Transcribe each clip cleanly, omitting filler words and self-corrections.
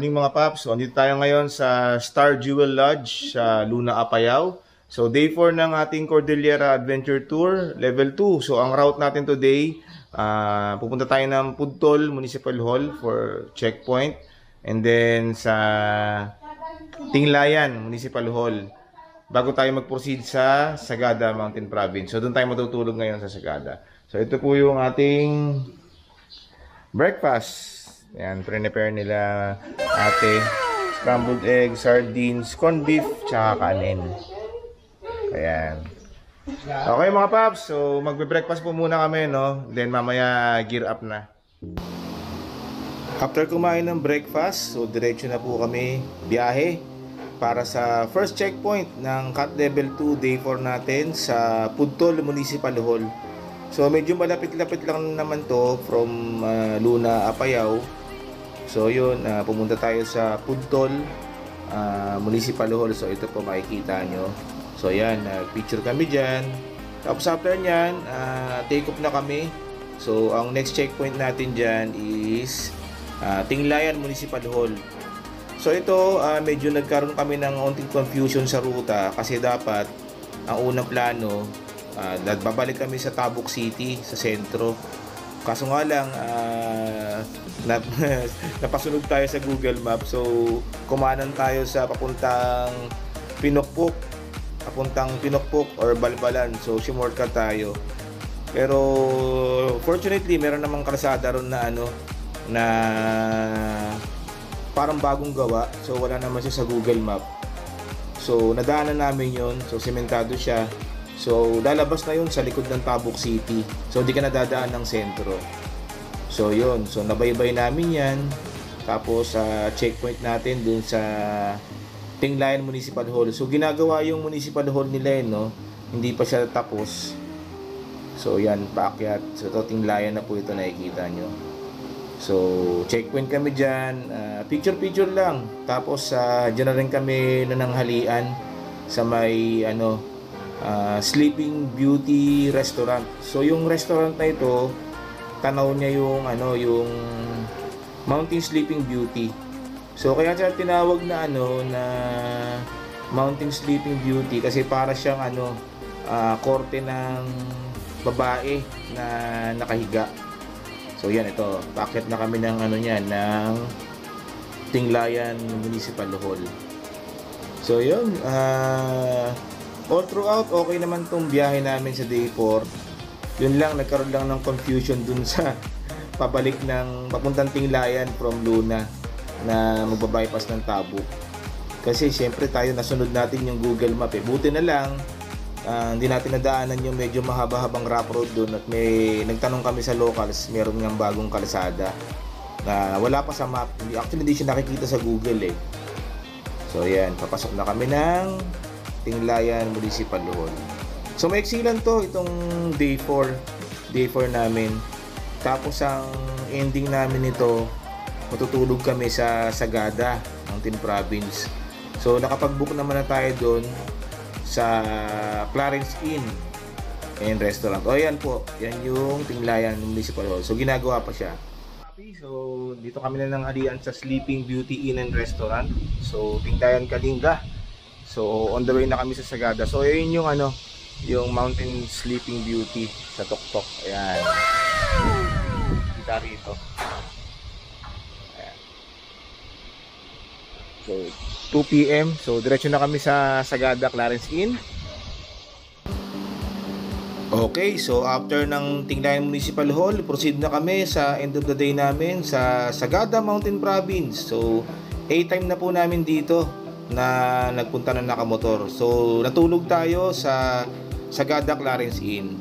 morning mga paps. So, andito tayo ngayon sa Star Jewel Lodge sa Luna, Apayao. So, day 4 ng ating Cordillera Adventure Tour, level 2. So, ang route natin today, pupunta tayo ng Pudtol Municipal Hall for checkpoint. And then sa Tinglayan Municipal Hall bago tayo mag-proceed sa Sagada Mountain Province. So, doon tayo matutulog ngayon sa Sagada. So, ito po yung ating breakfast. Yan, prepare nila ate. Scrambled egg, sardines, corned beef, tsaka kanin. Ayan. Okay mga paps, so magbe-breakfast po muna kami, no? Then mamaya gear up na. After kumain ng breakfast, so diretso na po kami biyahe para sa first checkpoint ng Cat Level 2 Day 4 natin sa Pudtol Municipal Hall. So medyo malapit-lapit lang naman to from Luna, Apayao. So yun, pumunta tayo sa Pudtol Municipal Hall. So ito po makikita nyo. So yan, picture kami dyan. Tapos after nyan, take off na kami. So ang next checkpoint natin dyan is Tinglayan Municipal Hall. So ito, medyo nagkaroon kami ng onting confusion sa ruta. Kasi dapat, ang unang plano, babalik kami sa Tabuk City, sa sentro. Kaso nga lang, napasunog tayo sa Google Maps. So, kumanan tayo sa papuntang Pinokpok or Balbalan. So, shortcut tayo. Pero, fortunately, meron namang kalsada ron na na parang bagong gawa. So, wala naman siya sa Google Map. So, nadaanan namin yon. So, sementado siya. So, lalabas na yun sa likod ng Tabuk City. So, hindi ka nadadaan ng sentro. So, yun. So, nabaybay namin yan. Tapos, checkpoint natin dun sa Tinglayan Municipal Hall. So, ginagawa yung Municipal Hall nila yun, no? Hindi pa siya tapos. So, yan, paakyat. So, ito, Tinglayan na po ito, nakikita nyo. So, checkpoint kami dyan. Picture-picture lang. Tapos, dyan na rin kami nananghalian sa may, Sleeping Beauty Restaurant. So yung restaurant na ito, tanaw niya yung yung Mountain Sleeping Beauty. So kaya siya tinawag na na Mountain Sleeping Beauty kasi para siyang korte ng babae na nakahiga. So yan, ito, bakit na kami ng niyan ng Tinglayan Municipal Hall. So yun, all throughout, okay naman tong biyahe namin sa day 4. Yun lang, nagkaroon lang ng confusion dun sa pabalik ng papuntang Tinglayan from Luna na magbabypass ng Tabuk. Kasi syempre tayo nasunod natin yung Google Map eh. Buti na lang, hindi natin nadaanan yung medyo mahaba-habang rough road dun at may nagtanong kami sa locals, meron ngang bagong kalsada na wala pa sa map. Actually, hindi siya nakikita sa Google eh. So yan, papasok na kami ng Tinglayan Municipal Hall. So maiksi lang to itong day 4 namin. Tapos ang ending namin nito, matutulog kami sa Sagada Mountain Province. So nakapag-book naman na tayo doon sa Clarence Inn and Restaurant. O yan po, yan yung Tinglayan Municipal Hall. So ginagawa pa siya. So dito kami na ng alian sa Sleeping Beauty Inn and Restaurant. So Tinglayan Kalinga. So on the way na kami sa Sagada. So ayun yung yung Mountain Sleeping Beauty sa Tuktok. Ayan. Kita rito. Ayan. So 2 PM. So diretso na kami sa Sagada Clarence Inn. Okay, so after ng Tinglayan Municipal Hall, proceed na kami sa end of the day namin sa Sagada Mountain Province. So 8 time na po namin dito na nagpunta ng nakamotor. So natulog tayo sa Sagada Clarence Inn.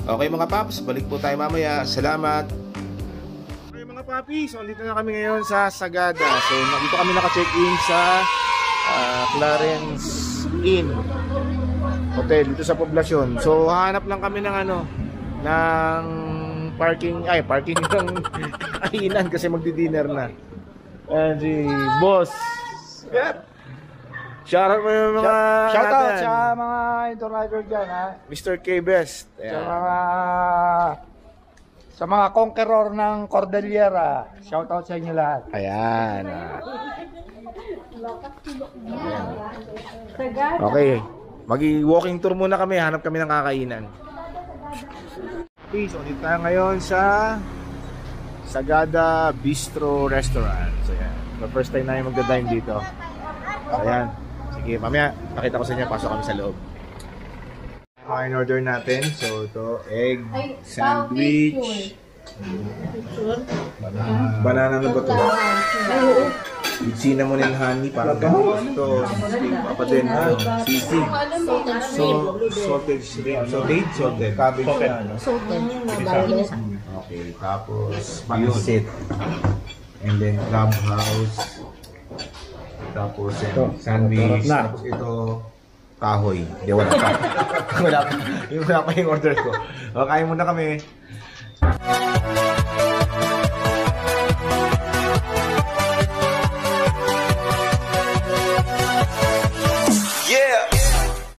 Okay mga paps, balik po tayo mamaya. Salamat. Okay mga papi, so dito na kami ngayon sa Sagada. So dito kami naka-check-in sa Clarence Inn Hotel dito sa poblasyon. So hahanap lang kami ng ng parking ng kainan kasi magdi-dinner na. And si boss. Yep. Shoutout mo yung mga Shoutout sa mga indoor rider dyan, ha? Mr. K Best. Sa mga Sa mga conqueror ng Cordillera, shoutout sa inyo lahat. Ayan. Okay. Mag-walking tour muna kami. Hanap kami ng kakainan. Okay, so dito tayo ngayon sa Sagada Bistro Restaurant. So yan. The first time namin magda-dine dito. So ayan. Sige, mamaya pakita ko sa inyo. Pasok kami sa loob. Mga in-order natin. So ito, egg sandwich. Banana na ba ito? With cinnamon and honey. Parang gano'n. Ito, pa din. Sisig. Salted shrimp. Salted. Cabbage na. Okay, tapos pancit. And then clubhouse. Tapos sandwich. Tapos ito, kahoy. Hindi, wala pa. Wala pa yung order ko. Okay, muna kami.